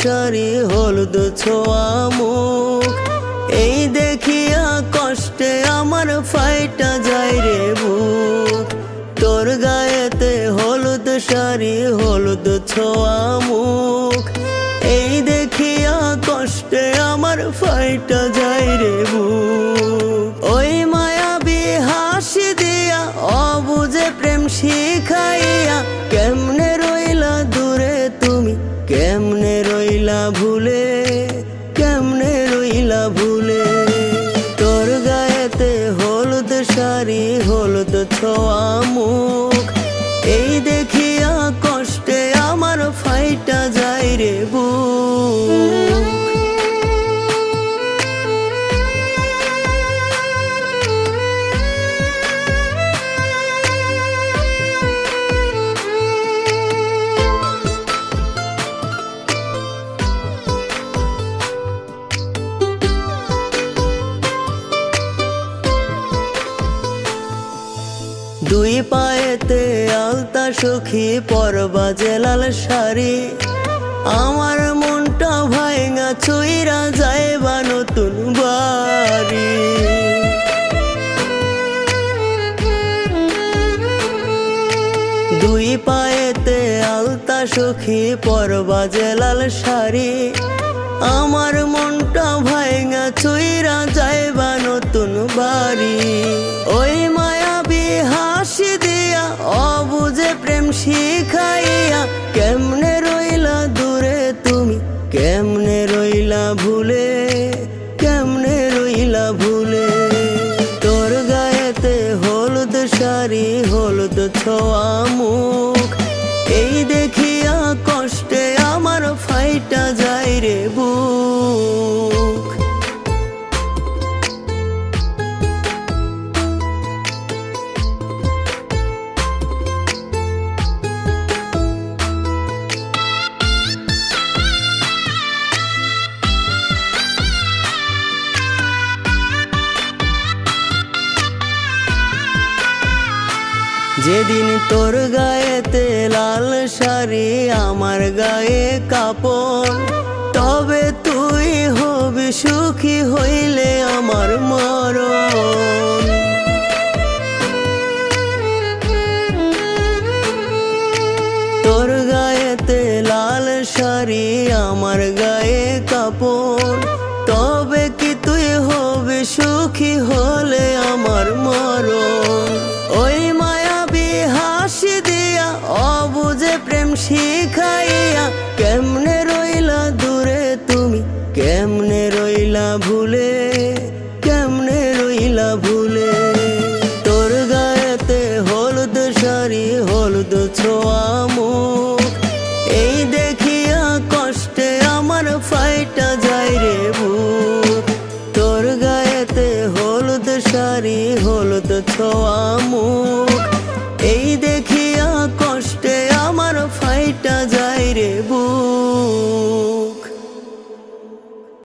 শাড়ি হলুদ ছোঁয়া মুখ, এই দেখিয়া কষ্টে আমার ফাইটা যায় রে বুক। তোর গায়েতে হলুদ শাড়ি হলুদ ছোঁয়া মুখ, এই দেখিয়া কষ্টে আমার ফাইটা যায় রে বুক। ওই মায়াবী হাসি দিয়া অবুঝে প্রেম শিখাইয়া কেমনে রইলা দূরে তুমি, কেমনে রইলা ভুলে, কেমনে রইলা ভুলে। তোর গায়েতে হলুদ শাড়ি হলুদ ছোঁয়া মুখ, এই দেখিয়া কষ্টে আমার ফাইটা যায় রে বুক। দুই পায়েতে আলতা সখী পরবা যে লাল শাড়ি, আমার মনটা ভাঙা চইরা যাইবা নতুন বাড়ি। দুই পায়েতে আলতা সখী পরবা যে লাল শাড়ি, আমার মনটা ভাঙা চইরা যাইবা নতুন বাড়ি। ওই মায়াবী হাসি দিয়া অবুঝে প্রেম শিখাইয়া কেমনে রইলা দূরে তুমি, কেমনে রইলা ভুলে, কেমনে রইলা ভুলে। তোর গায়েতে হলুদ শাড়ি হলুদ ছোঁয়া মুখ, এই দেখিয়া কষ্টে আমার ফাইটা যায় রে বুক। যেদিন তোর গায়েতে লাল শাড়ি আমার গায়ে কাপড়, তবে তুই হবি সুখী হইলে আমার মরণ। তোর গায়েতে লাল শাড়ি আমার গায়ে কাপড়, তবে কি তুই হবি সুখী হলে আমার মরণ। ওই মায়াবী হাসি দিয়া অবুঝে প্রেম শিখাইয়া কেমনে রইলা দূরে তুমি, কেমনে রইলা ভুলে, কেমনে রইলা ভুলে। তোর গায়েতে হলুদ শাড়ি হলুদ ছোঁয়া মুখ, এই দেখিয়া কষ্টে আমার ফাইটা যায় রে বুক। তোর গায়েতে হলুদ শাড়ি হলুদ ছোঁয়া মুখ,